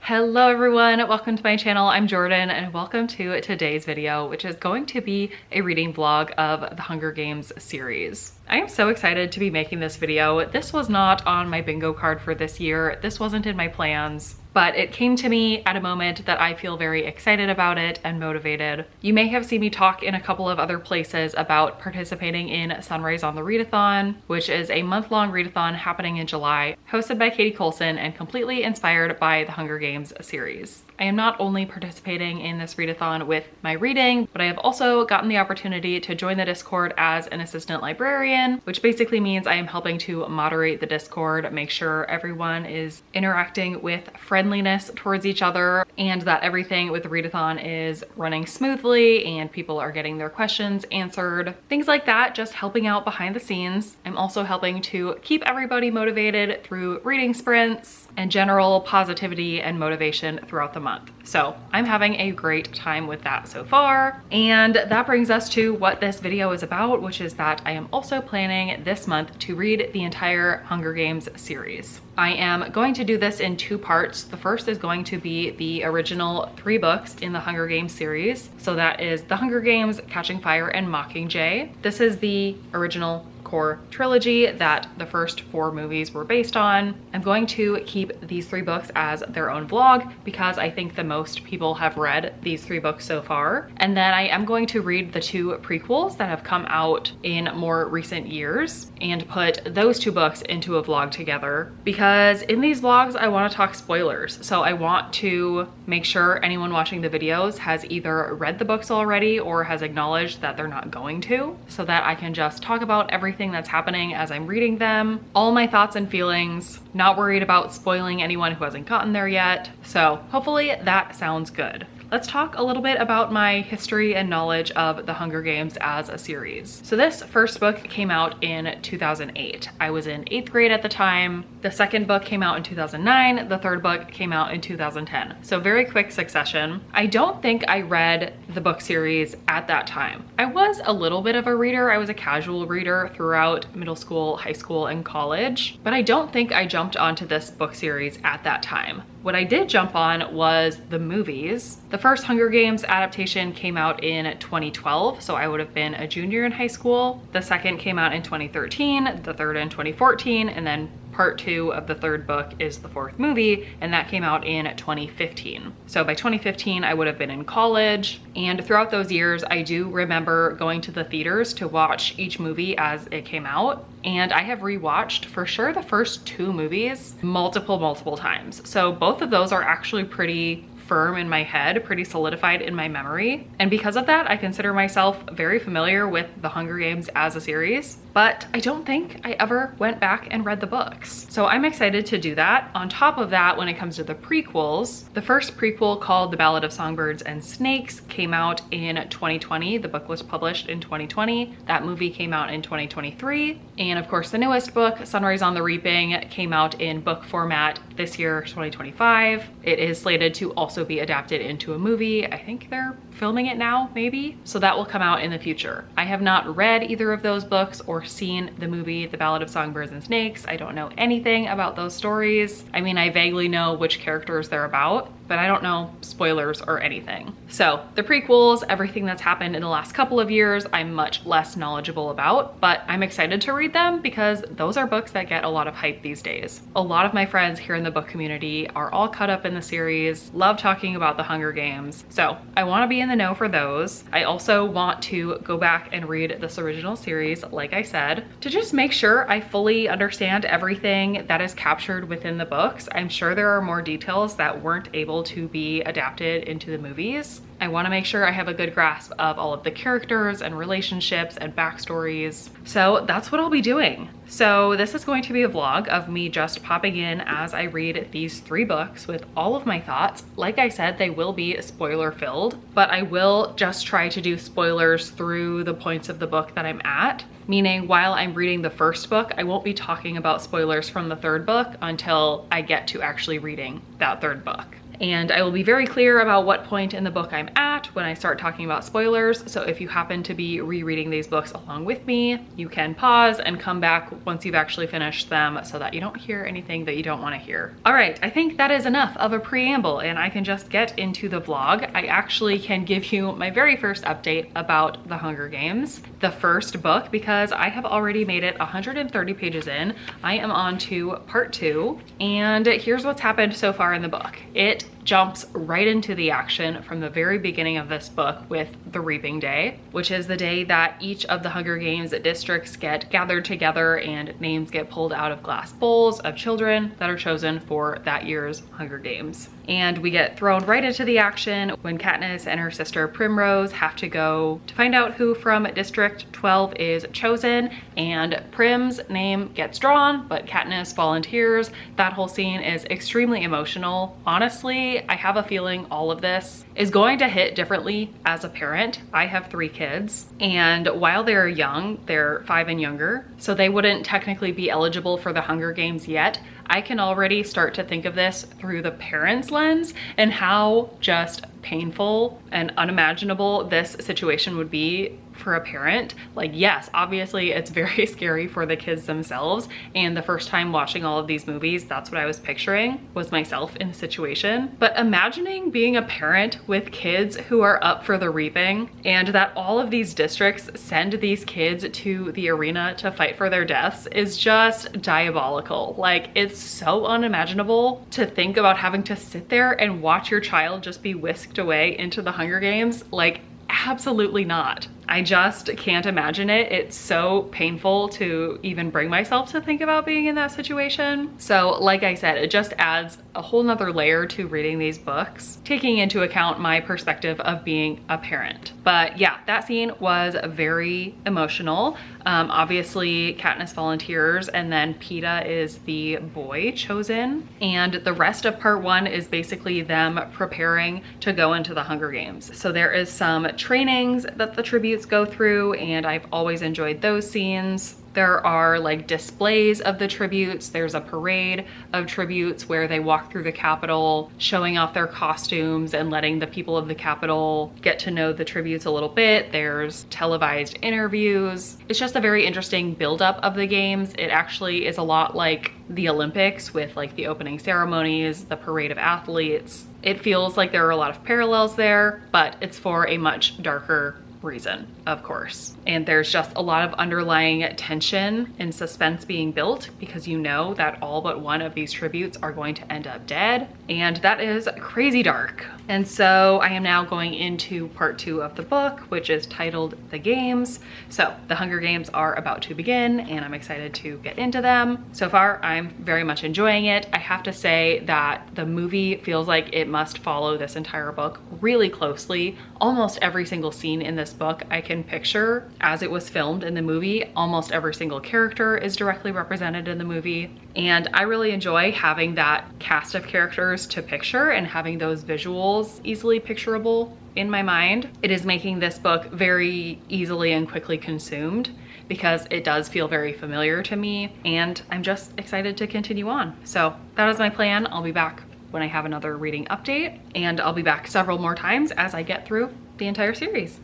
Hello everyone, welcome to my channel. I'm Jordan and welcome to today's video, which is going to be a reading vlog of the Hunger Games series. I am so excited to be making this video. This was not on my bingo card for this year. This wasn't in my plans, but it came to me at a moment that I feel very excited about it and motivated. You may have seen me talk in a couple of other places about participating in Sunrise on the Readathon, which is a month-long readathon happening in July, hosted by Katie Colson and completely inspired by the Hunger Games series. I am not only participating in this readathon with my reading, but I have also gotten the opportunity to join the Discord as an assistant librarian, which basically means I am helping to moderate the Discord, make sure everyone is interacting with friendliness towards each other, and that everything with the readathon is running smoothly and people are getting their questions answered. Things like that, just helping out behind the scenes. I'm also helping to keep everybody motivated through reading sprints and general positivity and motivation throughout the month. So I'm having a great time with that so far. And that brings us to what this video is about, which is that I am also planning this month to read the entire Hunger Games series. I am going to do this in two parts. The first is going to be the original 3 books in the Hunger Games series. So that is The Hunger Games, Catching Fire, and Mockingjay. This is the original core trilogy that the first 4 movies were based on. I'm going to keep these 3 books as their own vlog because I think the most people have read these 3 books so far. And then I am going to read the 2 prequels that have come out in more recent years and put those 2 books into a vlog together, because in these vlogs I want to talk spoilers. So I want to make sure anyone watching the videos has either read the books already or has acknowledged that they're not going to, so that I can just talk about everything that's happening as I'm reading them, all my thoughts and feelings, not worried about spoiling anyone who hasn't gotten there yet. So hopefully that sounds good. Let's talk a little bit about my history and knowledge of the Hunger Games as a series. So this first book came out in 2008. I was in 8th grade at the time. The second book came out in 2009. The third book came out in 2010. So very quick succession. I don't think I read the book series at that time. I was a little bit of a reader. I was a casual reader throughout middle school, high school, and college, but I don't think I jumped onto this book series at that time. What I did jump on was the movies. The first Hunger Games adaptation came out in 2012, so I would have been a junior in high school. The second came out in 2013, the third in 2014, and then part 2 of the third book is the 4th movie, and that came out in 2015. So by 2015, I would have been in college. And throughout those years, I do remember going to the theaters to watch each movie as it came out. And I have rewatched for sure the first 2 movies multiple times. So both of those are actually pretty firm in my head, pretty solidified in my memory. And because of that, I consider myself very familiar with the Hunger Games as a series, but I don't think I ever went back and read the books. So I'm excited to do that. On top of that, when it comes to the prequels, the first prequel, called The Ballad of Songbirds and Snakes, came out in 2020. The book was published in 2020. That movie came out in 2023. And of course, the newest book, Sunrise on the Reaping, came out in book format this year, 2025. It is slated to also be adapted into a movie. I think they're filming it now, maybe. So that will come out in the future. I have not read either of those books or seen the movie, The Ballad of Songbirds and Snakes. I don't know anything about those stories. I mean, I vaguely know which characters they're about, but I don't know spoilers or anything. So the prequels, everything that's happened in the last couple of years, I'm much less knowledgeable about, but I'm excited to read them because those are books that get a lot of hype these days. A lot of my friends here in the book community are all caught up in the series, love talking about the Hunger Games. So I want to be in the know for those. I also want to go back and read this original series, like I said, to just make sure I fully understand everything that is captured within the books. I'm sure there are more details that weren't able to be adapted into the movies. I want to make sure I have a good grasp of all of the characters and relationships and backstories. So that's what I'll be doing. So this is going to be a vlog of me just popping in as I read these 3 books with all of my thoughts. Like I said, they will be spoiler filled, but I will just try to do spoilers through the points of the book that I'm at. Meaning while I'm reading the first book, I won't be talking about spoilers from the third book until I get to actually reading that third book. and I will be very clear about what point in the book I'm at when I start talking about spoilers. So if you happen to be rereading these books along with me, you can pause and come back once you've actually finished them so that you don't hear anything that you don't want to hear. All right, I think that is enough of a preamble and I can just get into the vlog. I actually can give you my very first update about The Hunger Games, the first book, because I have already made it 130 pages in. I am on to part 2, and here's what's happened so far in the book. It jumps right into the action from the very beginning of this book with the Reaping Day, which is the day that each of the Hunger Games districts get gathered together and names get pulled out of glass bowls of children that are chosen for that year's Hunger Games. And we get thrown right into the action when Katniss and her sister Primrose have to go to find out who from District 12 is chosen, and Prim's name gets drawn, but Katniss volunteers. That whole scene is extremely emotional. Honestly, I have a feeling all of this is going to hit differently as a parent. I have 3 kids, and while they're young, they're 5 and younger, so they wouldn't technically be eligible for the Hunger Games yet. I can already start to think of this through the parents' lens and how just painful and unimaginable this situation would be for a parent. Like, yes, obviously it's very scary for the kids themselves, and the first time watching all of these movies, that's what I was picturing, was myself in the situation. But imagining being a parent with kids who are up for the reaping, and that all of these districts send these kids to the arena to fight for their deaths, is just diabolical. Like, it's so unimaginable to think about having to sit there and watch your child just be whisked away into the Hunger Games. Like, absolutely not. I just can't imagine it. It's so painful to even bring myself to think about being in that situation. So like I said, it just adds a whole nother layer to reading these books, taking into account my perspective of being a parent. But yeah, that scene was very emotional. Obviously Katniss volunteers, and then Peeta is the boy chosen. And the rest of part 1 is basically them preparing to go into the Hunger Games. So there is some trainings that the tributes go through, and I've always enjoyed those scenes. There are like displays of the tributes. There's a parade of tributes where they walk through the Capitol, showing off their costumes and letting the people of the Capitol get to know the tributes a little bit. There's televised interviews. It's just a very interesting buildup of the games. It actually is a lot like the Olympics, with like the opening ceremonies, the parade of athletes. It feels like there are a lot of parallels there, but it's for a much darker reason, of course. And there's just a lot of underlying tension and suspense being built because you know that all but one of these tributes are going to end up dead, and that is crazy dark. And so I am now going into part 2 of the book, which is titled The Games. So the Hunger Games are about to begin, and I'm excited to get into them. So far, I'm very much enjoying it. I have to say that the movie feels like it must follow this entire book really closely. Almost every single scene in this book I can picture as it was filmed in the movie. Almost every single character is directly represented in the movie, and I really enjoy having that cast of characters to picture and having those visuals easily picturable in my mind. It is making this book very easily and quickly consumed because it does feel very familiar to me, and I'm just excited to continue on. So that is my plan. I'll be back when I have another reading update, and I'll be back several more times as I get through the entire series.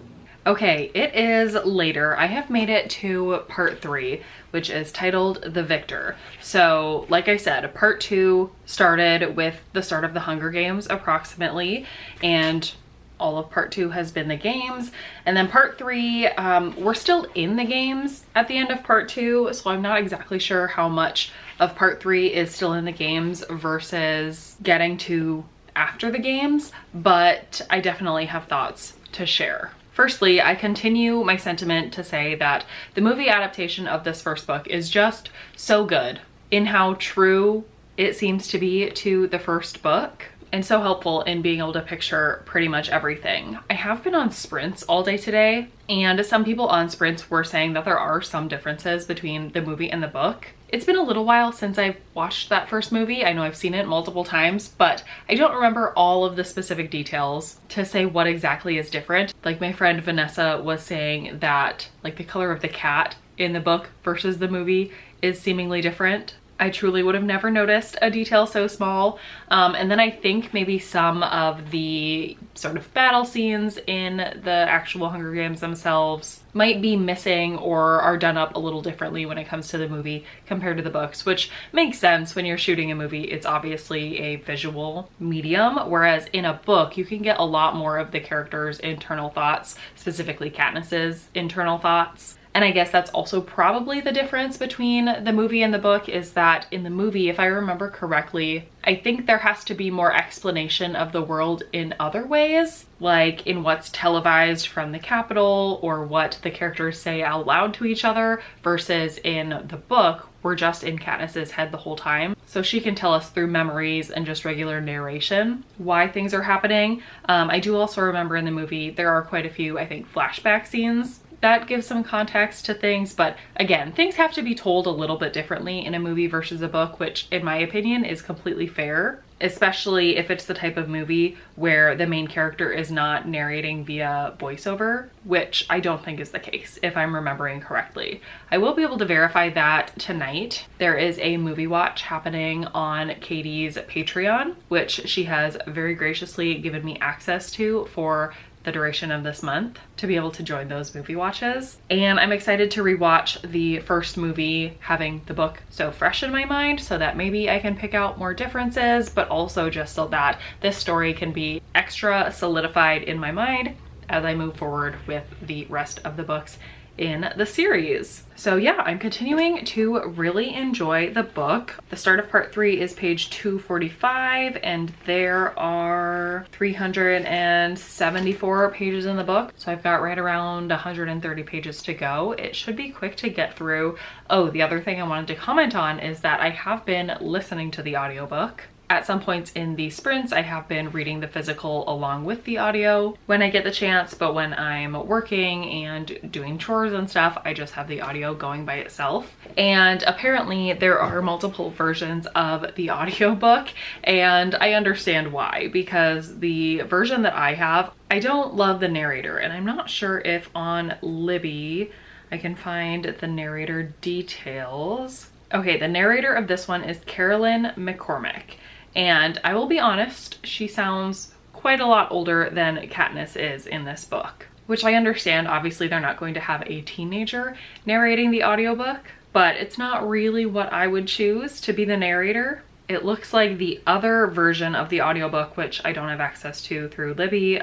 Okay, it is later. I have made it to part 3, which is titled The Victor. So like I said, part 2 started with the start of the Hunger Games approximately, and all of part 2 has been the games. And then part 3, we're still in the games at the end of part 2, so I'm not exactly sure how much of part 3 is still in the games versus getting to after the games, but I definitely have thoughts to share. Firstly, I continue my sentiment to say that the movie adaptation of this first book is just so good in how true it seems to be to the first book, and so helpful in being able to picture pretty much everything. I have been on sprints all day today, and some people on sprints were saying that there are some differences between the movie and the book. It's been a little while since I've watched that first movie. I know I've seen it multiple times, but I don't remember all of the specific details to say what exactly is different. Like my friend Vanessa was saying that like the color of the cat in the book versus the movie is seemingly different. I truly would have never noticed a detail so small. And then I think maybe some of the sort of battle scenes in the actual Hunger Games themselves might be missing or are done up a little differently when it comes to the movie compared to the books, which makes sense. When you're shooting a movie, it's obviously a visual medium, whereas in a book, you can get a lot more of the characters' internal thoughts, specifically Katniss's internal thoughts. And I guess that's also probably the difference between the movie and the book, is that in the movie, if I remember correctly, I think there has to be more explanation of the world in other ways, like in what's televised from the Capitol or what the characters say out loud to each other, versus in the book, we're just in Katniss's head the whole time. So she can tell us through memories and just regular narration why things are happening. I do also remember in the movie, there are quite a few, I think, flashback scenes that gives some context to things, but again, things have to be told a little bit differently in a movie versus a book, which in my opinion is completely fair, especially if it's the type of movie where the main character is not narrating via voiceover, which I don't think is the case, if I'm remembering correctly. I will be able to verify that tonight. There is a movie watch happening on Katie's Patreon, which she has very graciously given me access to for the duration of this month to be able to join those movie watches. And I'm excited to rewatch the first movie, having the book so fresh in my mind, so that maybe I can pick out more differences, but also just so that this story can be extra solidified in my mind as I move forward with the rest of the books in the series. So yeah, I'm continuing to really enjoy the book. The start of part 3 is page 245, and there are 374 pages in the book. So I've got right around 130 pages to go. It should be quick to get through. Oh, the other thing I wanted to comment on is that I have been listening to the audiobook. At some points in the sprints, I have been reading the physical along with the audio when I get the chance, but when I'm working and doing chores and stuff, I just have the audio going by itself. And apparently there are multiple versions of the audiobook, and I understand why, because the version that I have, I don't love the narrator, and I'm not sure if on Libby I can find the narrator details. Okay, the narrator of this one is Carolyn McCormick. And I will be honest, she sounds quite a lot older than Katniss is in this book, which I understand. Obviously, they're not going to have a teenager narrating the audiobook, but it's not really what I would choose to be the narrator. It looks like the other version of the audiobook, which I don't have access to through Libby,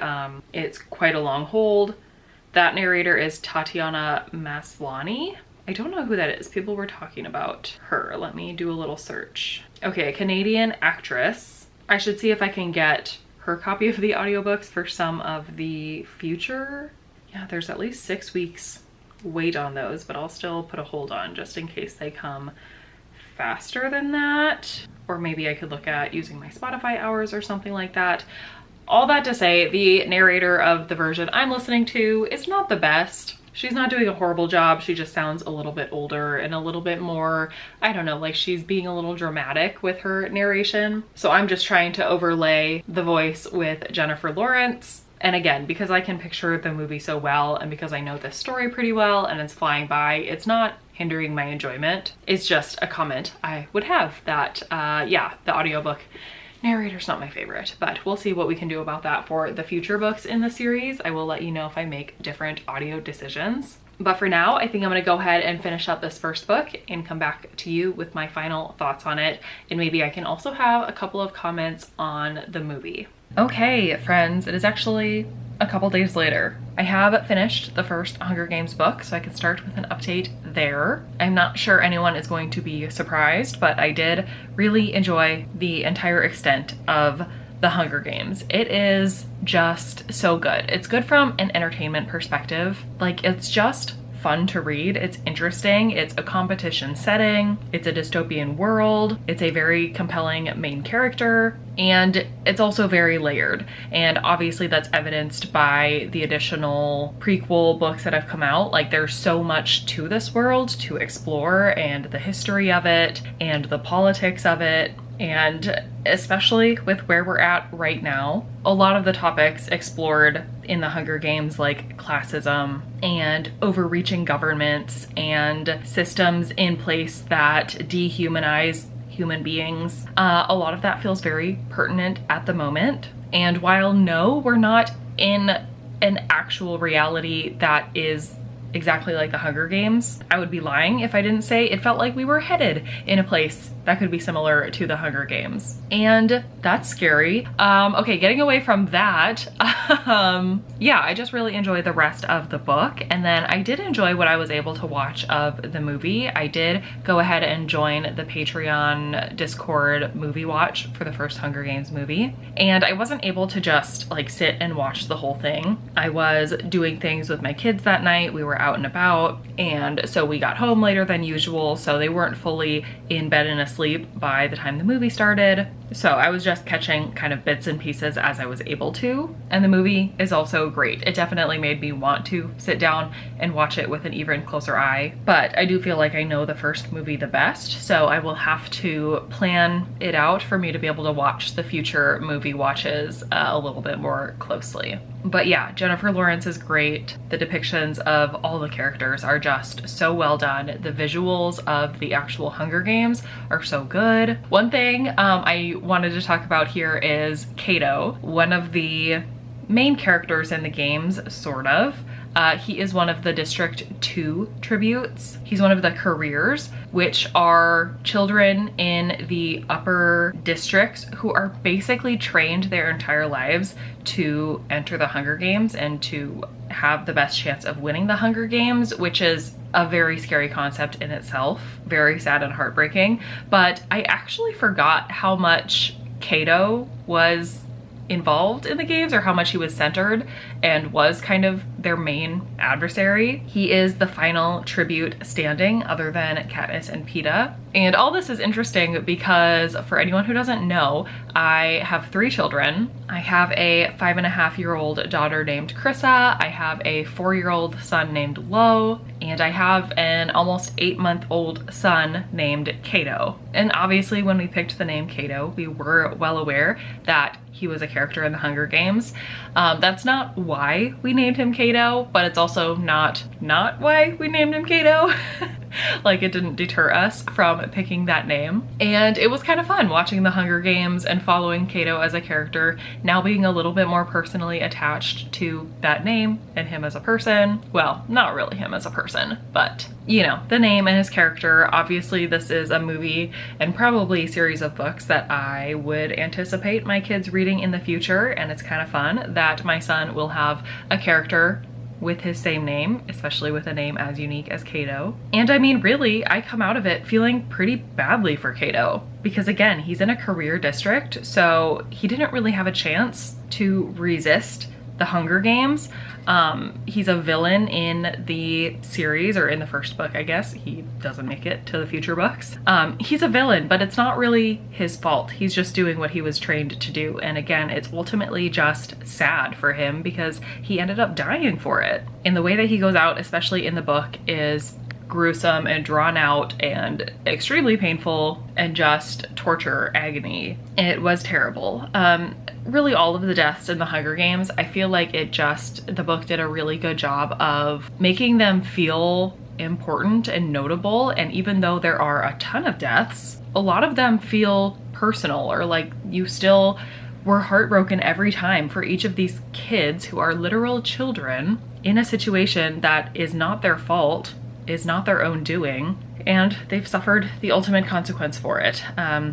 it's quite a long hold. That narrator is Tatiana Maslany. I don't know who that is. People were talking about her. Let me do a little search. Okay, a Canadian actress. I should see if I can get her copy of the audiobooks for some of the future. Yeah, there's at least 6 weeks wait on those, but I'll still put a hold on just in case they come faster than that. Or maybe I could look at using my Spotify hours or something like that. All that to say, the narrator of the version I'm listening to is not the best. She's not doing a horrible job. She just sounds a little bit older and a little bit more, I don't know, like she's being a little dramatic with her narration. So I'm just trying to overlay the voice with Jennifer Lawrence. And again, because I can picture the movie so well, and because I know this story pretty well and it's flying by, it's not hindering my enjoyment. It's just a comment I would have that, yeah, the audiobook narrator's not my favorite, but we'll see what we can do about that for the future books in the series. I will let you know if I make different audio decisions. But for now, I think I'm gonna go ahead and finish up this first book and come back to you with my final thoughts on it. And maybe I can also have a couple of comments on the movie. Okay, friends, it is actually a couple days later. I have finished the first Hunger Games book, so I can start with an update there. I'm not sure anyone is going to be surprised, but I did really enjoy the entire extent of the Hunger Games. It is just so good. It's good from an entertainment perspective. Like, it's just fun to read. It's interesting. It's a competition setting. It's a dystopian world. It's a very compelling main character. And it's also very layered. And obviously that's evidenced by the additional prequel books that have come out. Like, there's so much to this world to explore, and the history of it and the politics of it. And especially with where we're at right now, a lot of the topics explored in the Hunger Games, like classism and overreaching governments and systems in place that dehumanize human beings, a lot of that feels very pertinent at the moment. And while no, we're not in an actual reality that is exactly like the Hunger Games, I would be lying if I didn't say it felt like we were headed in a place that could be similar to the Hunger Games. And that's scary. Okay, getting away from that, yeah, I just really enjoyed the rest of the book. And then I did enjoy what I was able to watch of the movie. I did go ahead and join the Patreon Discord movie watch for the first Hunger Games movie. And I wasn't able to just like sit and watch the whole thing. I was doing things with my kids that night. We were out and about, and so we got home later than usual, so they weren't fully in bed and asleep by the time the movie started. So I was just catching kind of bits and pieces as I was able to. And the movie is also great. It definitely made me want to sit down and watch it with an even closer eye. But I do feel like I know the first movie the best, so I will have to plan it out for me to be able to watch the future movie watches a little bit more closely. But yeah, Jennifer Lawrence is great. The depictions of all the characters are just so well done. The visuals of the actual Hunger Games are so good. One thing I wanted to talk about here is Cato, one of the main characters in the games, sort of. He is one of the District 2 tributes. He's one of the careers, which are children in the upper districts who are basically trained their entire lives to enter the Hunger Games and to have the best chance of winning the Hunger Games, which is a very scary concept in itself. Very sad and heartbreaking. But I actually forgot how much Cato was involved in the games, or how much he was centered and was kind of their main adversary. He is the final tribute standing other than Katniss and Peeta. And all this is interesting because for anyone who doesn't know, I have 3 children. I have a 5.5-year-old daughter named Krissa. I have a 4-year-old son named Lo, and I have an almost 8-month-old son named Cato. And obviously when we picked the name Cato, we were well aware that he was a character in the Hunger Games. That's not why we named him Cato, but it's also not why we named him Cato. Like, it didn't deter us from picking that name. And it was kind of fun watching the Hunger Games and following Cato as a character, now being a little bit more personally attached to that name and him as a person. Well, not really him as a person, but you know, the name and his character. Obviously this is a movie and probably a series of books that I would anticipate my kids reading in the future, and it's kind of fun that my son will have a character with his same name, especially with a name as unique as Cato. And I mean, really, I come out of it feeling pretty badly for Cato, because again, he's in a career district, so he didn't really have a chance to resist the Hunger Games. He's a villain in the series, or in the first book, I guess. He doesn't make it to the future books. He's a villain, but it's not really his fault. He's just doing what he was trained to do. And again, it's ultimately just sad for him because he ended up dying for it. And the way that he goes out, especially in the book, is gruesome and drawn out and extremely painful and just torture, agony. It was terrible. Really all of the deaths in the Hunger Games, I feel like the book did a really good job of making them feel important and notable. And even though there are a ton of deaths, a lot of them feel personal, or like you still were heartbroken every time for each of these kids who are literal children in a situation that is not their fault, is not their own doing, and they've suffered the ultimate consequence for it.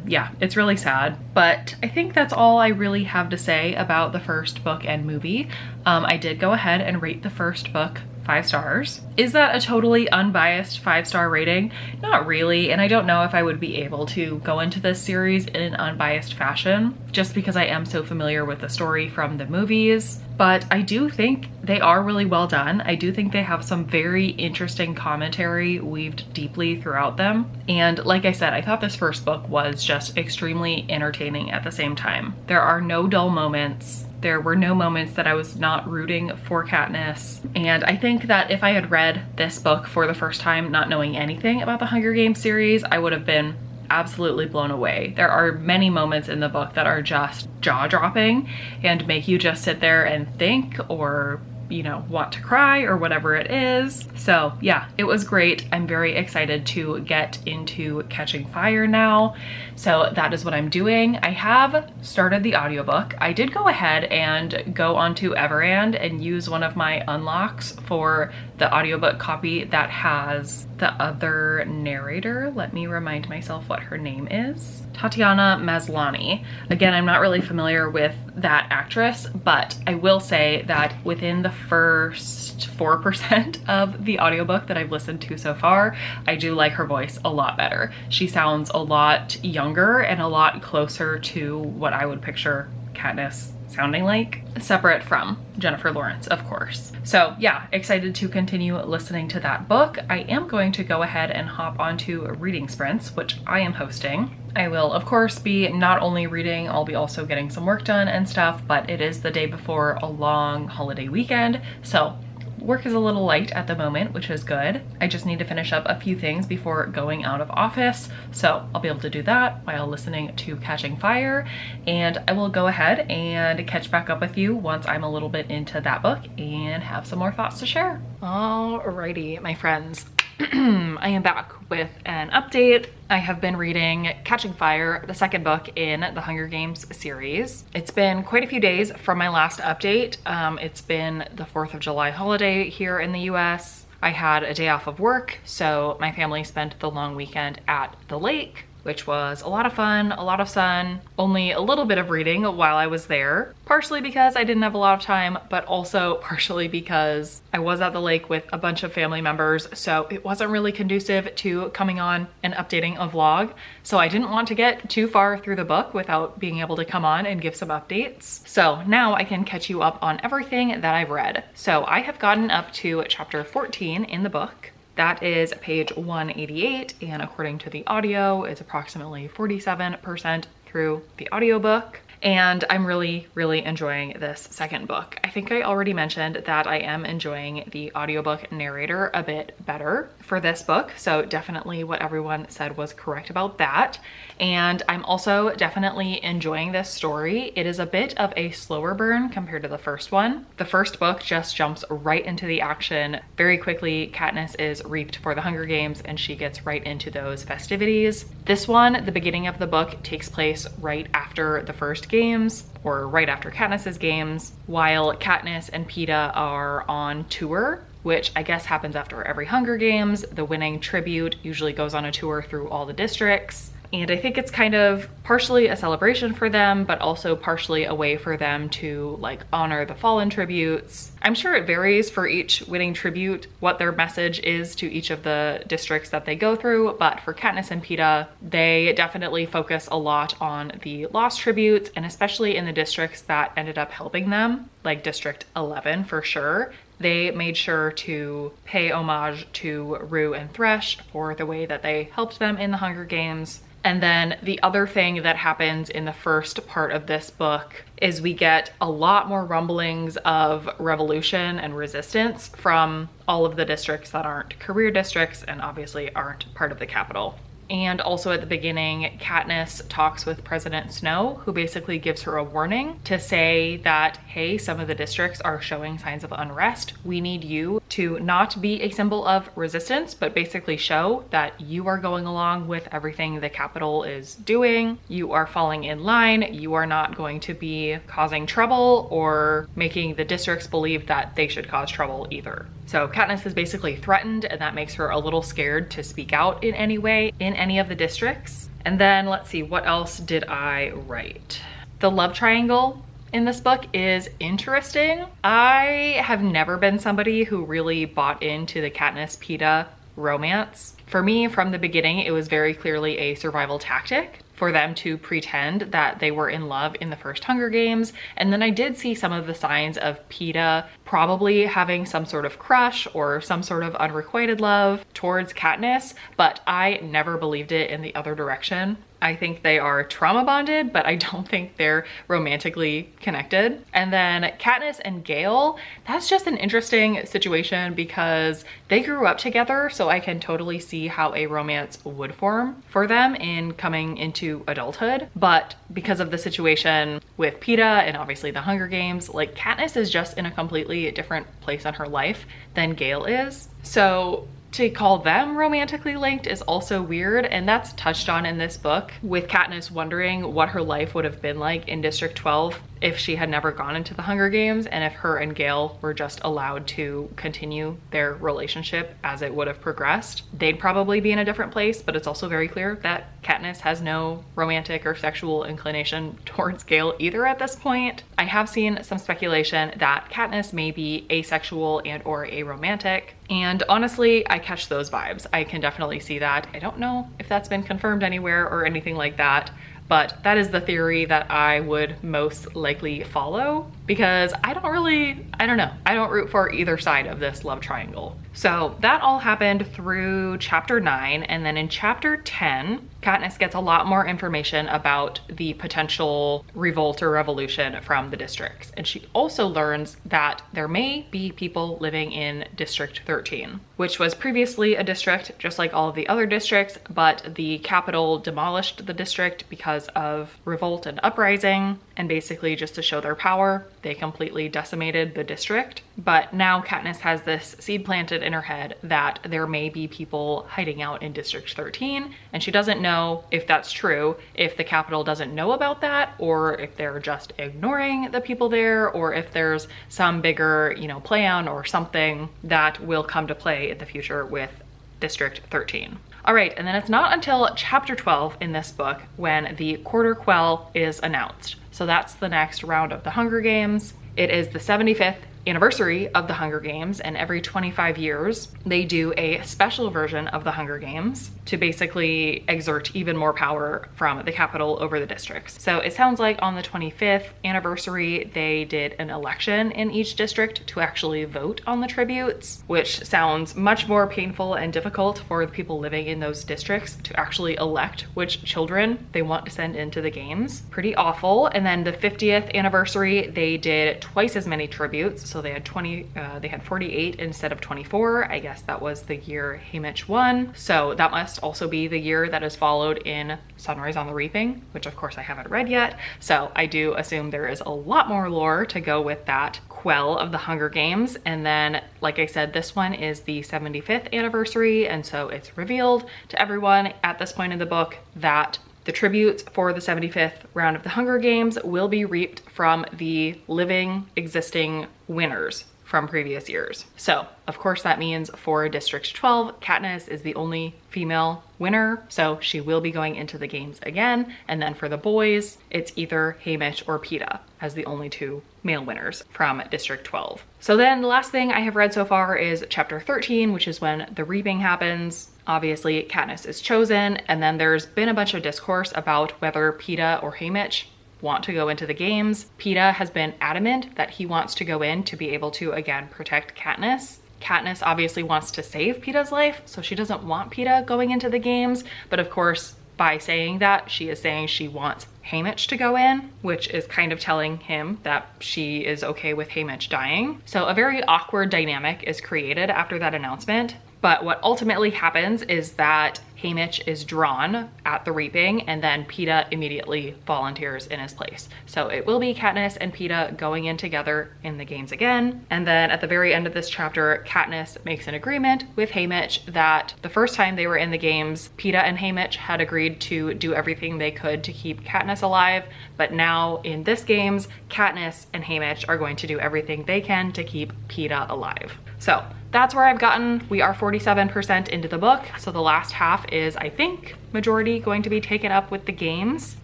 Yeah, it's really sad, but I think that's all I really have to say about the first book and movie. I did go ahead and rate the first book 5 stars. Is that a totally unbiased 5-star rating? Not really, and I don't know if I would be able to go into this series in an unbiased fashion, just because I am so familiar with the story from the movies. But I do think they are really well done. I do think they have some very interesting commentary weaved deeply throughout them. And like I said, I thought this first book was just extremely entertaining at the same time. There are no dull moments. There were no moments that I was not rooting for Katniss. And I think that if I had read this book for the first time, not knowing anything about the Hunger Games series, I would have been absolutely blown away. There are many moments in the book that are just jaw-dropping and make you just sit there and think, or you know, want to cry or whatever it is. So yeah, it was great. I'm very excited to get into Catching Fire now. So that is what I'm doing. I have started the audiobook. I did go ahead and go onto Everand and use one of my unlocks for the audiobook copy that has the other narrator. Let me remind myself what her name is. Tatiana Maslany. Again, I'm not really familiar with that actress, but I will say that within the first 4% of the audiobook that I've listened to so far, I do like her voice a lot better. She sounds a lot younger and a lot closer to what I would picture Katniss sounding like, separate from Jennifer Lawrence, of course. So yeah, excited to continue listening to that book. I am going to go ahead and hop onto reading sprints, which I am hosting. I will, of course, be not only reading, I'll be also getting some work done and stuff, but it is the day before a long holiday weekend, so work is a little light at the moment, which is good. I just need to finish up a few things before going out of office, so I'll be able to do that while listening to Catching Fire, and I will go ahead and catch back up with you once I'm a little bit into that book and have some more thoughts to share. Alrighty, my friends. I am back with an update. I have been reading Catching Fire, the second book in the Hunger Games series. It's been quite a few days from my last update. It's been the 4th of July holiday here in the US. I had a day off of work, so my family spent the long weekend at the lake, which was a lot of fun, a lot of sun, only a little bit of reading while I was there, partially because I didn't have a lot of time, but also partially because I was at the lake with a bunch of family members, so it wasn't really conducive to coming on and updating a vlog. So I didn't want to get too far through the book without being able to come on and give some updates. So now I can catch you up on everything that I've read. So I have gotten up to chapter 14 in the book. That is page 188, and according to the audio, it's approximately 47% through the audiobook. And I'm really, really enjoying this second book. I think I already mentioned that I am enjoying the audiobook narrator a bit better for this book. So definitely what everyone said was correct about that. And I'm also definitely enjoying this story. It is a bit of a slower burn compared to the first one. The first book just jumps right into the action. Very quickly, Katniss is reaped for the Hunger Games and she gets right into those festivities. This one, the beginning of the book, takes place right after the first games, or right after Katniss's games, while Katniss and Peeta are on tour, which I guess happens after every Hunger Games. The winning tribute usually goes on a tour through all the districts. And I think it's kind of partially a celebration for them, but also partially a way for them to like honor the fallen tributes. I'm sure it varies for each winning tribute what their message is to each of the districts that they go through, but for Katniss and Peeta, they definitely focus a lot on the lost tributes, and especially in the districts that ended up helping them, like District 11 for sure. They made sure to pay homage to Rue and Thresh for the way that they helped them in the Hunger Games. And then the other thing that happens in the first part of this book is we get a lot more rumblings of revolution and resistance from all of the districts that aren't career districts and obviously aren't part of the capital. And also at the beginning, Katniss talks with President Snow, who basically gives her a warning to say that, hey, some of the districts are showing signs of unrest. We need you to not be a symbol of resistance, but basically show that you are going along with everything the capital is doing. You are falling in line. You are not going to be causing trouble or making the districts believe that they should cause trouble either. So Katniss is basically threatened, and that makes her a little scared to speak out in any way in any of the districts. And then let's see, what else did I write? The love triangle in this book is interesting. I have never been somebody who really bought into the Katniss-Peeta romance. For me, from the beginning, it was very clearly a survival tactic for them to pretend that they were in love in the first Hunger Games. And then I did see some of the signs of Peeta probably having some sort of crush or some sort of unrequited love towards Katniss, but I never believed it in the other direction. I think they are trauma bonded, but I don't think they're romantically connected. And then Katniss and Gale, that's just an interesting situation because they grew up together, so I can totally see how a romance would form for them in coming into adulthood. But because of the situation with Peeta and obviously the Hunger Games, like Katniss is just in a completely different place in her life than Gale is. So to call them romantically linked is also weird, and that's touched on in this book, with Katniss wondering what her life would have been like in District 12 if she had never gone into the Hunger Games, and if her and Gale were just allowed to continue their relationship as it would have progressed. They'd probably be in a different place, but it's also very clear that Katniss has no romantic or sexual inclination towards Gale either at this point. I have seen some speculation that Katniss may be asexual and or aromantic, and honestly, I catch those vibes. I can definitely see that. I don't know if that's been confirmed anywhere or anything like that, but that is the theory that I would most likely follow because I don't know. I don't root for either side of this love triangle. So that all happened through chapter 9, and then in chapter 10, Katniss gets a lot more information about the potential revolt or revolution from the districts. And she also learns that there may be people living in District 13, which was previously a district just like all of the other districts, but the capital demolished the district because of revolt and uprising, and basically just to show their power, they completely decimated the district. But now Katniss has this seed planted in her head that there may be people hiding out in District 13, and she doesn't know if that's true, if the capital doesn't know about that, or if they're just ignoring the people there, or if there's some bigger, plan or something that will come to play in the future with District 13. All right, and then it's not until chapter 12 in this book when the Quarter Quell is announced. So that's the next round of the Hunger Games. It is the 75th anniversary of the Hunger Games, and every 25 years they do a special version of the Hunger Games to basically exert even more power from the capital over the districts. So it sounds like on the 25th anniversary they did an election in each district to actually vote on the tributes, which sounds much more painful and difficult for the people living in those districts to actually elect which children they want to send into the games. Pretty awful. And then the 50th anniversary they did twice as many tributes. So they had 48 instead of 24. I guess that was the year Haymitch won. So that must also be the year that is followed in Sunrise on the Reaping, which of course I haven't read yet. So I do assume there is a lot more lore to go with that quell of the Hunger Games. And then, like I said, this one is the 75th anniversary. And so it's revealed to everyone at this point in the book that the tributes for the 75th round of the Hunger Games will be reaped from the living, existing winners from previous years. So, of course, that means for District 12, Katniss is the only female winner, so she will be going into the games again. And then for the boys, it's either Haymitch or Peeta as the only two male winners from District 12. So then the last thing I have read so far is chapter 13, which is when the reaping happens. Obviously, Katniss is chosen, and then there's been a bunch of discourse about whether Peeta or Haymitch want to go into the games. Peeta has been adamant that he wants to go in to be able to, again, protect Katniss. Katniss obviously wants to save Peeta's life, so she doesn't want Peeta going into the games, but of course, by saying that, she is saying she wants Haymitch to go in, which is kind of telling him that she is okay with Haymitch dying. So a very awkward dynamic is created after that announcement. But what ultimately happens is that Haymitch is drawn at the reaping, and then Peeta immediately volunteers in his place. So it will be Katniss and Peeta going in together in the games again. And then at the very end of this chapter, Katniss makes an agreement with Haymitch that the first time they were in the games, Peeta and Haymitch had agreed to do everything they could to keep Katniss alive. But now in this games, Katniss and Haymitch are going to do everything they can to keep Peeta alive. So that's where I've gotten. We are 47% into the book, so the last half is, I think, majority going to be taken up with the games.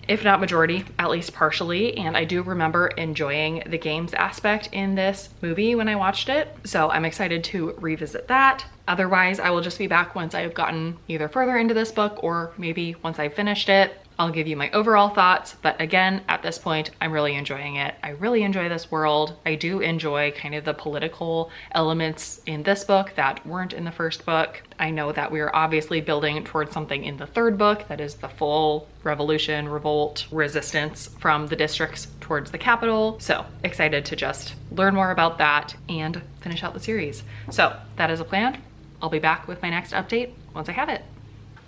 If not majority, at least partially. And I do remember enjoying the games aspect in this movie when I watched it, so I'm excited to revisit that. Otherwise, I will just be back once I've gotten either further into this book or maybe once I've finished it. I'll give you my overall thoughts, but again, at this point, I'm really enjoying it. I really enjoy this world. I do enjoy kind of the political elements in this book that weren't in the first book. I know that we're obviously building towards something in the third book that is the full revolution, revolt, resistance from the districts towards the capital. So excited to just learn more about that and finish out the series. So that is a plan. I'll be back with my next update once I have it.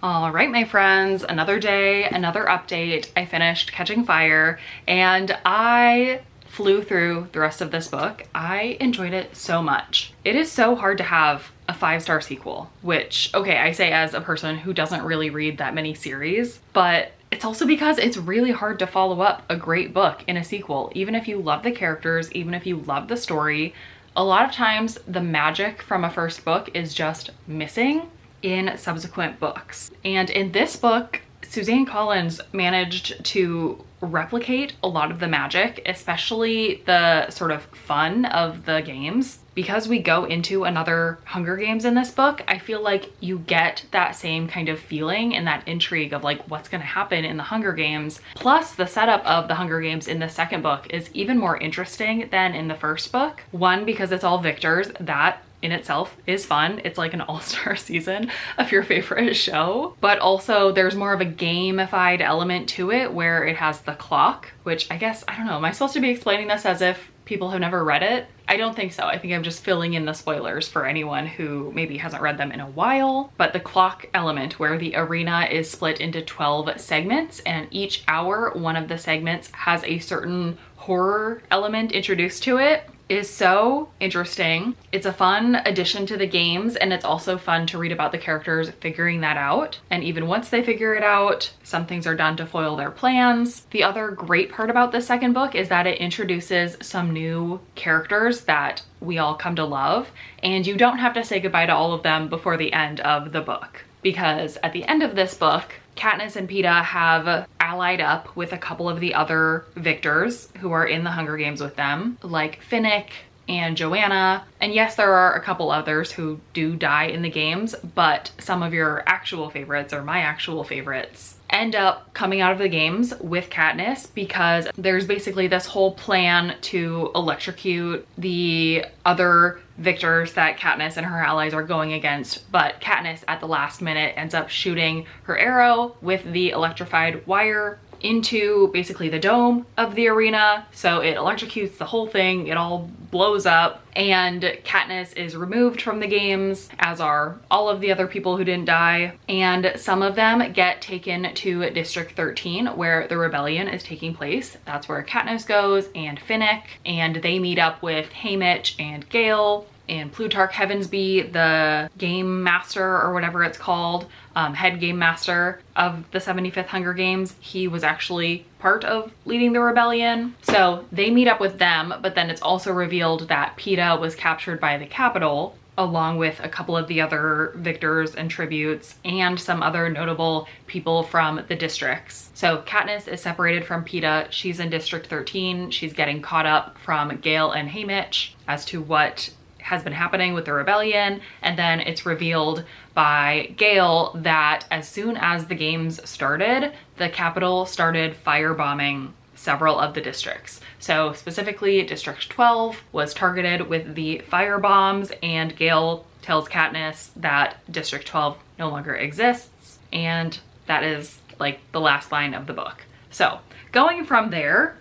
All right, my friends, another day, another update. I finished Catching Fire and I flew through the rest of this book. I enjoyed it so much. It is so hard to have a 5-star sequel, which, okay, I say as a person who doesn't really read that many series, but it's also because it's really hard to follow up a great book in a sequel. Even if you love the characters, even if you love the story, a lot of times the magic from a first book is just missing in subsequent books. And in this book, Suzanne Collins managed to replicate a lot of the magic, especially the sort of fun of the games. Because we go into another Hunger Games in this book, I feel like you get that same kind of feeling and that intrigue of like what's gonna happen in the Hunger Games. Plus the setup of the Hunger Games in the second book is even more interesting than in the first book. One, because it's all victors. That in itself is fun. It's like an all-star season of your favorite show, but also there's more of a gamified element to it where it has the clock, which I guess, I don't know, am I supposed to be explaining this as if people have never read it? I don't think so. I think I'm just filling in the spoilers for anyone who maybe hasn't read them in a while. But the clock element where the arena is split into 12 segments and each hour one of the segments has a certain horror element introduced to it is so interesting. It's a fun addition to the games, and it's also fun to read about the characters figuring that out. And even once they figure it out, some things are done to foil their plans. The other great part about the second book is that it introduces some new characters that we all come to love, and you don't have to say goodbye to all of them before the end of the book. Because at the end of this book, Katniss and Peeta have allied up with a couple of the other victors who are in the Hunger Games with them, like Finnick and Joanna. And yes, there are a couple others who do die in the games, but some of your actual favorites, or my actual favorites, end up coming out of the games with Katniss because there's basically this whole plan to electrocute the other victors that Katniss and her allies are going against. But Katniss at the last minute ends up shooting her arrow with the electrified wire into basically the dome of the arena. So it electrocutes the whole thing, it all blows up, and Katniss is removed from the games, as are all of the other people who didn't die. And some of them get taken to District 13 where the rebellion is taking place. That's where Katniss goes and Finnick, and they meet up with Haymitch and Gale and Plutarch Heavensby, the game master or whatever it's called, head game master of the 75th Hunger Games. He was actually part of leading the rebellion. So they meet up with them, but then it's also revealed that Peeta was captured by the Capitol along with a couple of the other victors and tributes and some other notable people from the districts. So Katniss is separated from Peeta. She's in District 13. She's getting caught up from Gale and Haymitch as to what has been happening with the rebellion. And then it's revealed by Gale that as soon as the games started, the Capitol started firebombing several of the districts. So specifically District 12 was targeted with the fire bombs, and Gale tells Katniss that District 12 no longer exists, and that is like the last line of the book. So going from there,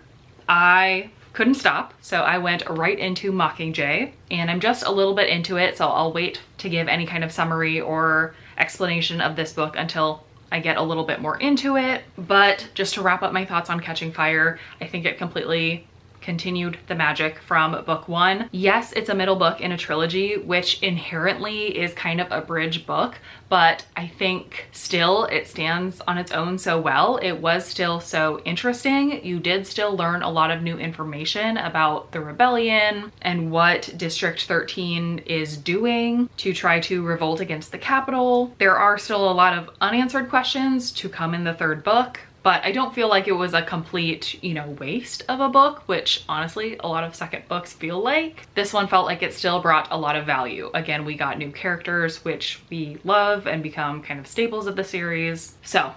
I couldn't stop, so I went right into Mockingjay, and I'm just a little bit into it, so I'll wait to give any kind of summary or explanation of this book until I get a little bit more into it. But just to wrap up my thoughts on Catching Fire, I think it completely continued the magic from book one. Yes, it's a middle book in a trilogy, which inherently is kind of a bridge book, but I think still it stands on its own so well. It was still so interesting. You did still learn a lot of new information about the rebellion and what District 13 is doing to try to revolt against the Capitol. There are still a lot of unanswered questions to come in the third book, but I don't feel like it was a complete, waste of a book, which honestly, a lot of second books feel like. This one felt like it still brought a lot of value. Again, we got new characters, which we love and become kind of staples of the series. So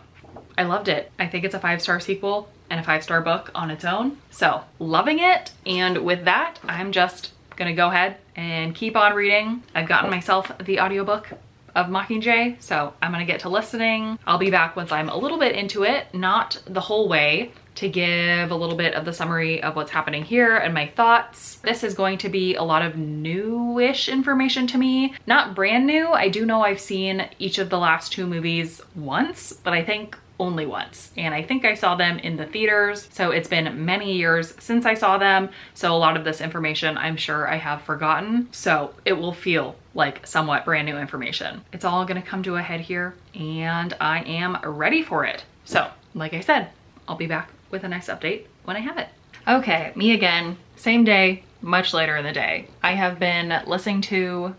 I loved it. I think it's a 5-star sequel and a 5-star book on its own. So loving it. And with that, I'm just gonna go ahead and keep on reading. I've gotten myself the audiobook of Mockingjay, so I'm gonna get to listening. I'll be back once I'm a little bit into it, not the whole way, to give a little bit of the summary of what's happening here and my thoughts. This is going to be a lot of newish information to me. Not brand new. I do know I've seen each of the last 2 movies once, but I think only once. And I think I saw them in the theaters. So it's been many years since I saw them. So a lot of this information I'm sure I have forgotten. So it will feel like somewhat brand new information. It's all gonna come to a head here and I am ready for it. So like I said, I'll be back with a nice update when I have it. Okay, me again, same day, much later in the day. I have been listening to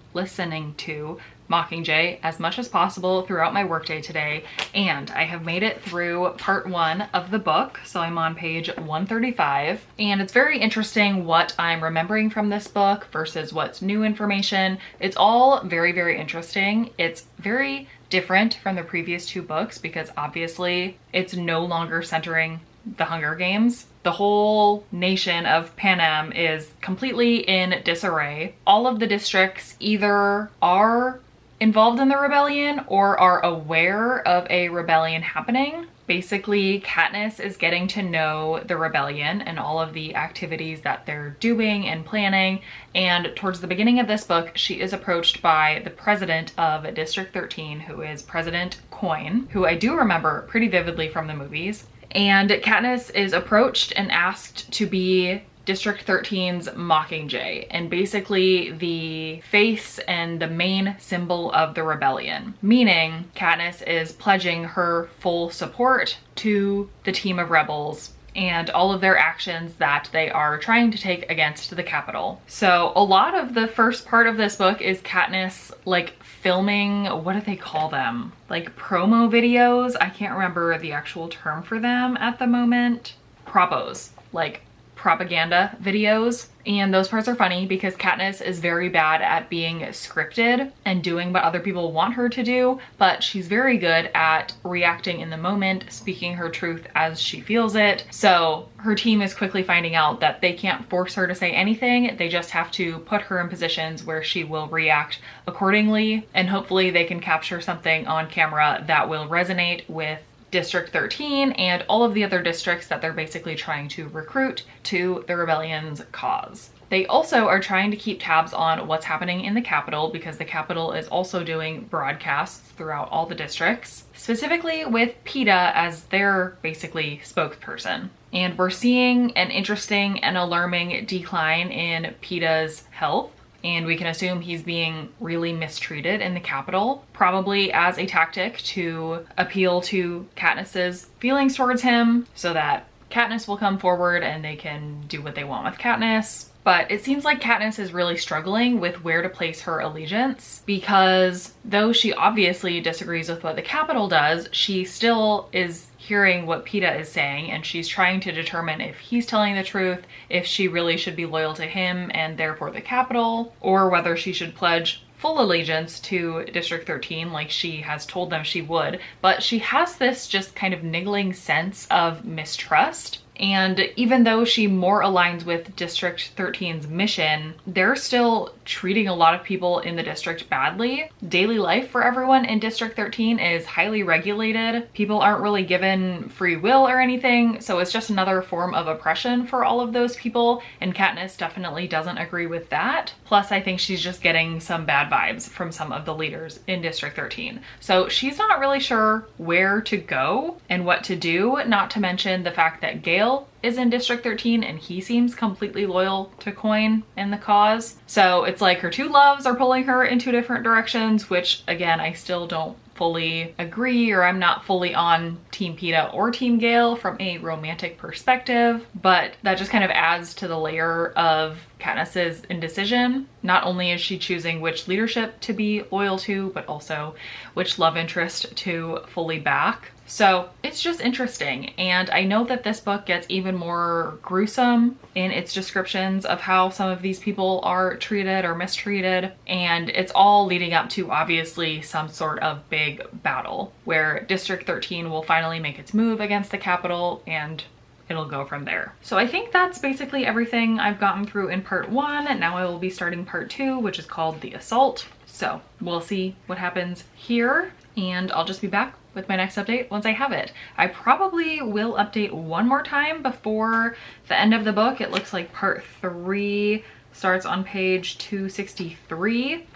Mockingjay as much as possible throughout my workday today, and I have made it through part 1 of the book. So I'm on page 135, and it's very interesting what I'm remembering from this book versus what's new information. It's all very, very interesting. It's very different from the previous 2 books because obviously it's no longer centering the Hunger Games. The whole nation of Panem is completely in disarray. All of the districts either are involved in the rebellion or are aware of a rebellion happening. Basically, Katniss is getting to know the rebellion and all of the activities that they're doing and planning. And towards the beginning of this book, she is approached by the president of District 13, who is President Coin, who I do remember pretty vividly from the movies. And Katniss is approached and asked to be District 13's Mockingjay, and basically the face and the main symbol of the rebellion. Meaning Katniss is pledging her full support to the team of rebels and all of their actions that they are trying to take against the Capitol. So a lot of the first part of this book is Katniss like filming, what do they call them? Like promo videos? I can't remember the actual term for them at the moment. Propos, like propaganda videos. And those parts are funny because Katniss is very bad at being scripted and doing what other people want her to do, but she's very good at reacting in the moment, speaking her truth as she feels it. So her team is quickly finding out that they can't force her to say anything. They just have to put her in positions where she will react accordingly, and hopefully they can capture something on camera that will resonate with District 13 and all of the other districts that they're basically trying to recruit to the rebellion's cause. They also are trying to keep tabs on what's happening in the Capitol because the Capitol is also doing broadcasts throughout all the districts, specifically with PETA as their basically spokesperson. And we're seeing an interesting and alarming decline in PETA's health. And we can assume he's being really mistreated in the Capitol, probably as a tactic to appeal to Katniss's feelings towards him so that Katniss will come forward and they can do what they want with Katniss. But it seems like Katniss is really struggling with where to place her allegiance because though she obviously disagrees with what the Capitol does, she still is hearing what PETA is saying, and she's trying to determine if he's telling the truth, if she really should be loyal to him and therefore the Capitol, or whether she should pledge full allegiance to District 13 like she has told them she would. But she has this just kind of niggling sense of mistrust. And even though she more aligns with District 13's mission, they're still treating a lot of people in the district badly. Daily life for everyone in District 13 is highly regulated. People aren't really given free will or anything, so it's just another form of oppression for all of those people, and Katniss definitely doesn't agree with that. Plus, I think she's just getting some bad vibes from some of the leaders in District 13. So she's not really sure where to go and what to do, not to mention the fact that Gale is in District 13 and he seems completely loyal to Coin and the cause. So it's like her two loves are pulling her in two different directions, which again, I still don't fully agree, or I'm not fully on Team PETA or Team Gale from a romantic perspective, but that just kind of adds to the layer of Katniss's indecision. Not only is she choosing which leadership to be loyal to, but also which love interest to fully back. So it's just interesting. And I know that this book gets even more gruesome in its descriptions of how some of these people are treated or mistreated. And it's all leading up to obviously some sort of big battle where District 13 will finally make its move against the Capitol, and it'll go from there. So I think that's basically everything I've gotten through in part 1. And now I will be starting part 2, which is called The Assault. So we'll see what happens here, and I'll just be back with my next update once I have it. I probably will update one more time before the end of the book. It looks like part 3 starts on page 263,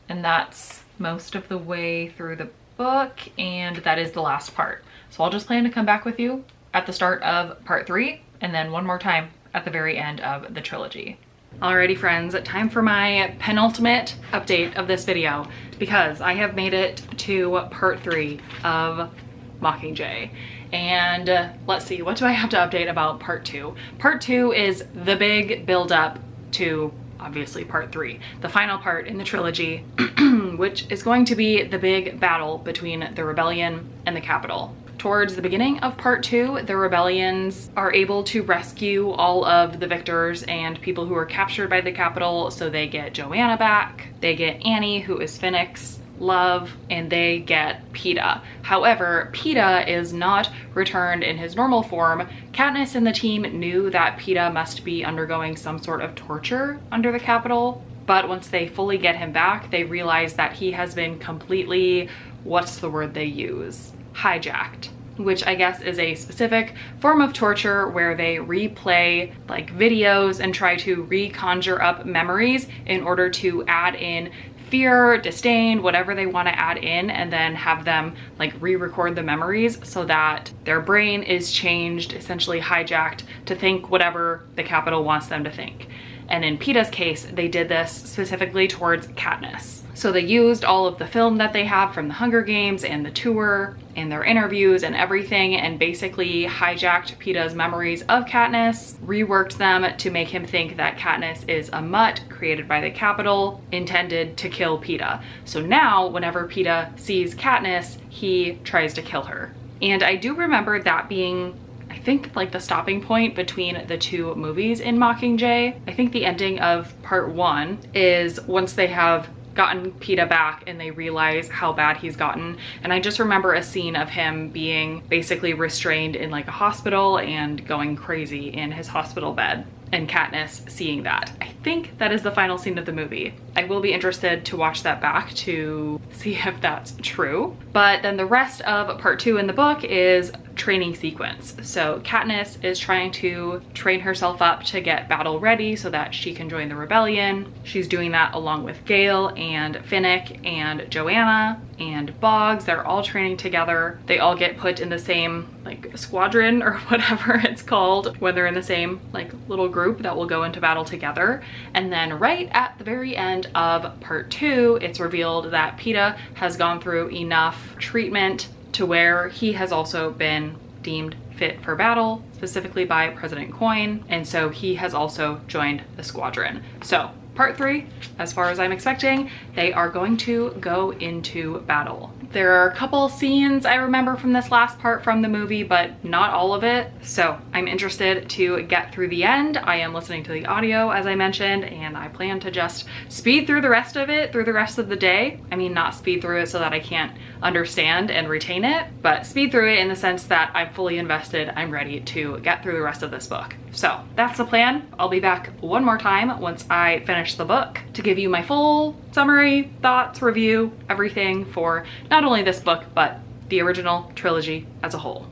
and that's most of the way through the book, and that is the last part. So I'll just plan to come back with you at the start of part 3, and then one more time at the very end of the trilogy. Alrighty friends, time for my penultimate update of this video, because I have made it to part 3 of Mockingjay. And let's see, what do I have to update about part 2? Part 2 is the big build up to obviously part 3, the final part in the trilogy, which is going to be the big battle between the rebellion and the Capitol. Towards the beginning of part 2, the rebellions are able to rescue all of the victors and people who were captured by the Capitol. So they get Joanna back, they get Annie, who is Finnick's love, and they get Peeta. However, Peeta is not returned in his normal form. Katniss and the team knew that Peeta must be undergoing some sort of torture under the Capitol, but once they fully get him back, they realize that he has been completely, what's the word they use? Hijacked, which I guess is a specific form of torture where they replay like videos and try to reconjure up memories in order to add in fear, disdain, whatever they want to add in, and then have them like re-record the memories so that their brain is changed, essentially hijacked, to think whatever the Capitol wants them to think. And in Peeta's case, they did this specifically towards Katniss. So they used all of the film that they have from the Hunger Games and the tour and their interviews and everything, and basically hijacked Peeta's memories of Katniss, reworked them to make him think that Katniss is a mutt created by the Capitol, intended to kill Peeta. So now, whenever Peeta sees Katniss, he tries to kill her. And I do remember that being, I think, like the stopping point between the two movies in Mockingjay. I think the ending of part 1 is once they have gotten Peeta back and they realize how bad he's gotten. And I just remember a scene of him being basically restrained in like a hospital and going crazy in his hospital bed, and Katniss seeing that. I think that is the final scene of the movie. I will be interested to watch that back to see if that's true. But then the rest of part 2 in the book is training sequence. So Katniss is trying to train herself up to get battle ready so that she can join the rebellion. She's doing that along with Gale and Finnick and Joanna and Boggs. They're all training together. They all get put in the same like squadron or whatever it's called when they're in the same like little group that will go into battle together. And then right at the very end of part 2, it's revealed that Peeta has gone through enough treatment to where he has also been deemed fit for battle, specifically by President Coin, and so he has also joined the squadron. So part 3, as far as I'm expecting, they are going to go into battle. There are a couple scenes I remember from this last part from the movie, but not all of it. So I'm interested to get through the end. I am listening to the audio, as I mentioned, and I plan to just speed through the rest of it through the rest of the day. I mean, not speed through it so that I can't understand and retain it, but speed through it in the sense that I'm fully invested. I'm ready to get through the rest of this book. So that's the plan. I'll be back one more time once I finish the book to give you my full summary, thoughts, review, everything for not only this book, but the original trilogy as a whole.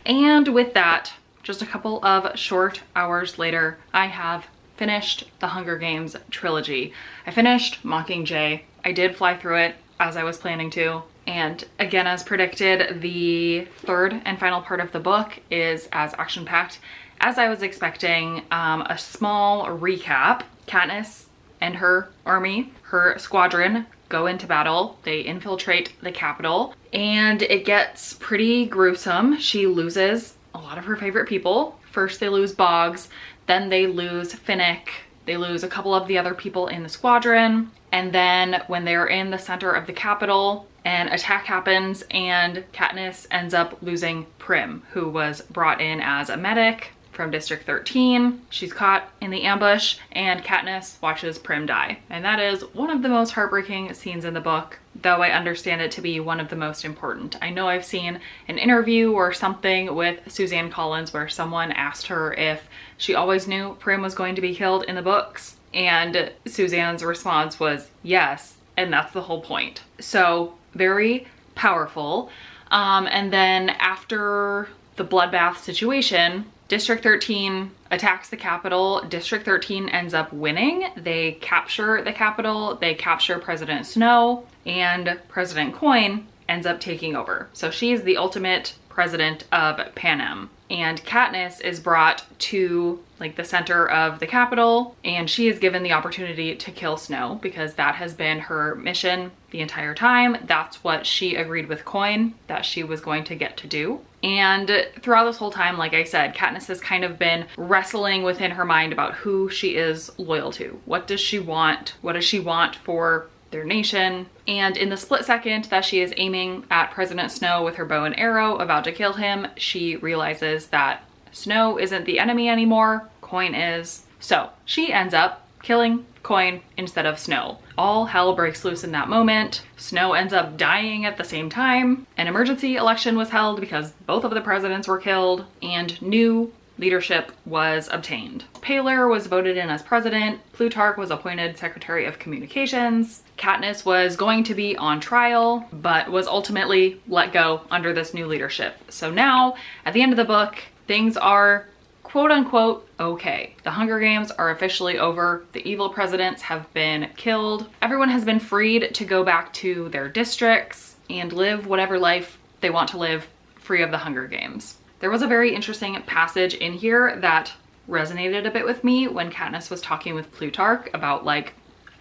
And with that, just a couple of short hours later, I have finished the Hunger Games trilogy. I finished Mockingjay. I did fly through it as I was planning to. And again, as predicted, the third and final part of the book is as action-packed as I was expecting. A small recap. Katniss and her army, her squadron, go into battle. They infiltrate the Capitol, and it gets pretty gruesome. She loses a lot of her favorite people. First they lose Boggs, then they lose Finnick, they lose a couple of the other people in the squadron, and then when they're in the center of the Capitol, an attack happens and Katniss ends up losing Prim, who was brought in as a medic from District 13. She's caught in the ambush and Katniss watches Prim die. And that is one of the most heartbreaking scenes in the book, though I understand it to be one of the most important. I know I've seen an interview or something with Suzanne Collins where someone asked her if she always knew Prim was going to be killed in the books. And Suzanne's response was yes, and that's the whole point. So very powerful. And then after the bloodbath situation, District 13 attacks the Capitol. District 13 ends up winning. They capture the Capitol, they capture President Snow, and President Coin ends up taking over. So she's the ultimate president of Panem. And Katniss is brought to like the center of the Capitol, and she is given the opportunity to kill Snow because that has been her mission the entire time. That's what she agreed with Coin that she was going to get to do. And throughout this whole time, like I said, Katniss has kind of been wrestling within her mind about who she is loyal to. What does she want? What does she want for their nation? And in the split second that she is aiming at President Snow with her bow and arrow, about to kill him, she realizes that Snow isn't the enemy anymore, Coin is. So she ends up killing Coin instead of Snow. All hell breaks loose in that moment. Snow ends up dying at the same time. An emergency election was held because both of the presidents were killed, and new leadership was obtained. Paler was voted in as president. Plutarch was appointed Secretary of Communications. Katniss was going to be on trial, but was ultimately let go under this new leadership. So now, at the end of the book, things are quote unquote okay. The Hunger Games are officially over. The evil presidents have been killed. Everyone has been freed to go back to their districts and live whatever life they want to live, free of the Hunger Games. There was a very interesting passage in here that resonated a bit with me when Katniss was talking with Plutarch about like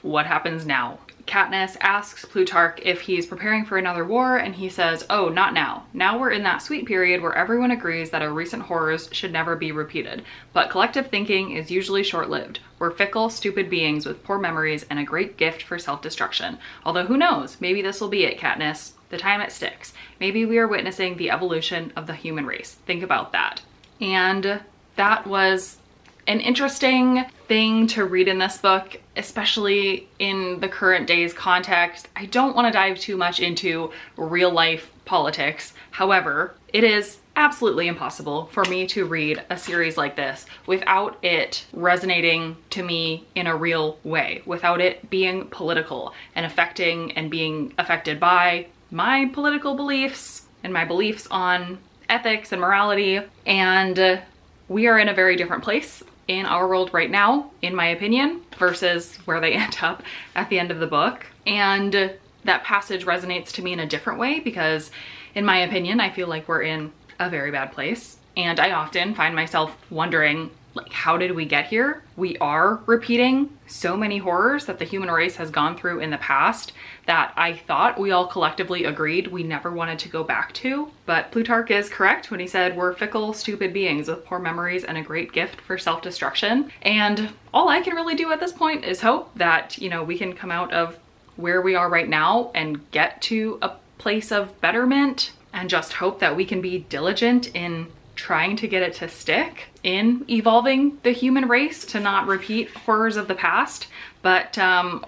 what happens now. Katniss asks Plutarch if he's preparing for another war, and he says, oh, not now. Now we're in that sweet period where everyone agrees that our recent horrors should never be repeated. But collective thinking is usually short-lived. We're fickle, stupid beings with poor memories and a great gift for self-destruction. Although who knows, maybe this will be it, Katniss. The time it sticks. Maybe we are witnessing the evolution of the human race. Think about that. And that was an interesting thing to read in this book, especially in the current day's context. I don't want to dive too much into real life politics. However, it is absolutely impossible for me to read a series like this without it resonating to me in a real way, without it being political and affecting and being affected by my political beliefs and my beliefs on ethics and morality. And we are in a very different place in our world right now, in my opinion, versus where they end up at the end of the book. And that passage resonates to me in a different way because, in my opinion, I feel like we're in a very bad place. And I often find myself wondering, like, how did we get here? We are repeating so many horrors that the human race has gone through in the past that I thought we all collectively agreed we never wanted to go back to. But Plutarch is correct when he said we're fickle, stupid beings with poor memories and a great gift for self-destruction. And all I can really do at this point is hope that, you know, we can come out of where we are right now and get to a place of betterment, and just hope that we can be diligent in trying to get it to stick in evolving the human race to not repeat horrors of the past. But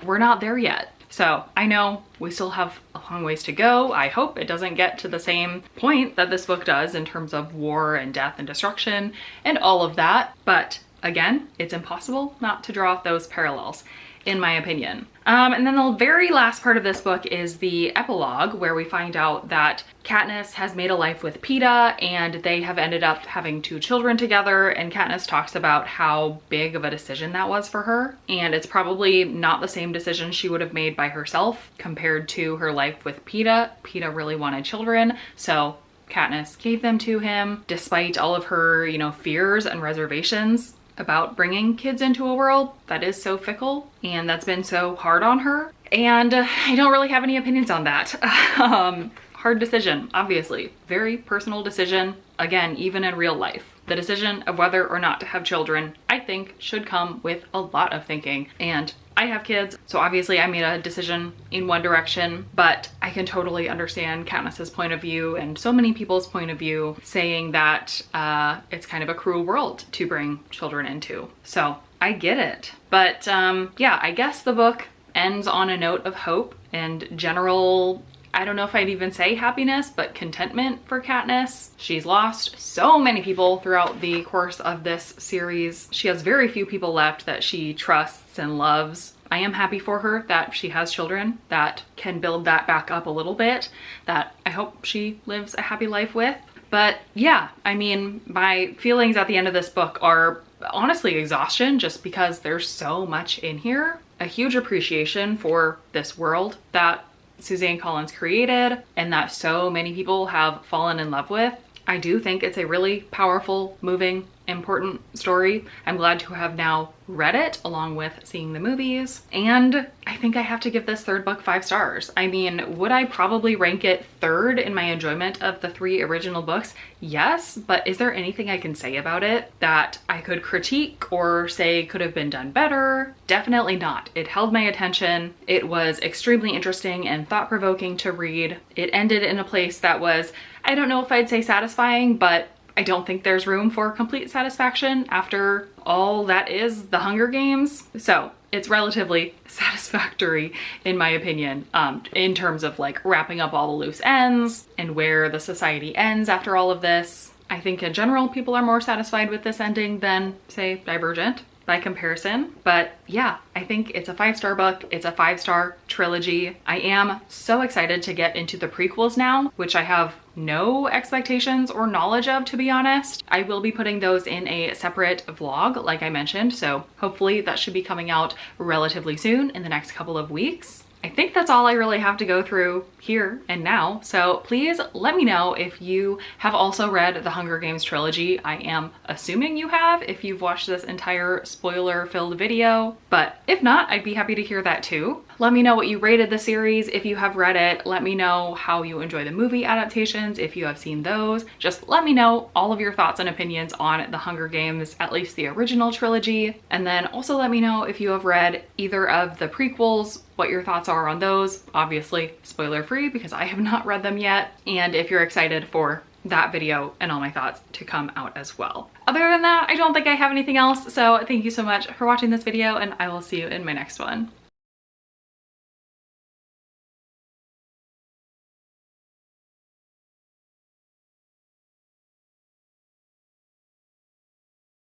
we're not there yet. So I know we still have a long ways to go. I hope it doesn't get to the same point that this book does in terms of war and death and destruction and all of that. But again, it's impossible not to draw those parallels, in my opinion. And then the very last part of this book is the epilogue, where we find out that Katniss has made a life with Peeta and they have ended up having 2 children together. And Katniss talks about how big of a decision that was for her. And it's probably not the same decision she would have made by herself compared to her life with Peeta. Peeta really wanted children, so Katniss gave them to him despite all of her, you know, fears and reservations about bringing kids into a world that is so fickle and that's been so hard on her. And I don't really have any opinions on that. Hard decision, obviously. Very personal decision, again, even in real life. The decision of whether or not to have children, I think, should come with a lot of thinking. And I have kids, so obviously I made a decision in one direction, but I can totally understand Katniss's point of view and so many people's point of view saying that it's kind of a cruel world to bring children into. So I get it. But yeah, I guess the book ends on a note of hope and general, I don't know if I'd even say happiness, but contentment for Katniss. She's lost so many people throughout the course of this series. She has very few people left that she trusts and loves. I am happy for her that she has children that can build that back up a little bit, that I hope she lives a happy life with. But yeah, I mean, my feelings at the end of this book are honestly exhaustion, just because there's so much in here. A huge appreciation for this world that Suzanne Collins created and that so many people have fallen in love with. I do think it's a really powerful, moving, important story. I'm glad to have now read it along with seeing the movies. And I think I have to give this third book 5 stars. I mean, would I probably rank it third in my enjoyment of the 3 original books? Yes, but is there anything I can say about it that I could critique or say could have been done better? Definitely not. It held my attention. It was extremely interesting and thought-provoking to read. It ended in a place that was, I don't know if I'd say satisfying, but I don't think there's room for complete satisfaction after all that is the Hunger Games. So it's relatively satisfactory in my opinion, in terms of like wrapping up all the loose ends and where the society ends after all of this. I think in general, people are more satisfied with this ending than say Divergent by comparison. But yeah, I think it's a 5-star book. It's a 5-star trilogy. I am so excited to get into the prequels now, which I have no expectations or knowledge of, to be honest. I will be putting those in a separate vlog, like I mentioned, so hopefully that should be coming out relatively soon in the next couple of weeks. I think that's all I really have to go through here and now. So please let me know if you have also read the Hunger Games trilogy. I am assuming you have if you've watched this entire spoiler-filled video, but if not, I'd be happy to hear that too. Let me know what you rated the series if you have read it. Let me know how you enjoy the movie adaptations if you have seen those. Just let me know all of your thoughts and opinions on the Hunger Games, at least the original trilogy. And then also let me know if you have read either of the prequels, what your thoughts are on those. Obviously spoiler free because I have not read them yet. And if you're excited for that video and all my thoughts to come out as well. Other than that, I don't think I have anything else. So thank you so much for watching this video and I will see you in my next one.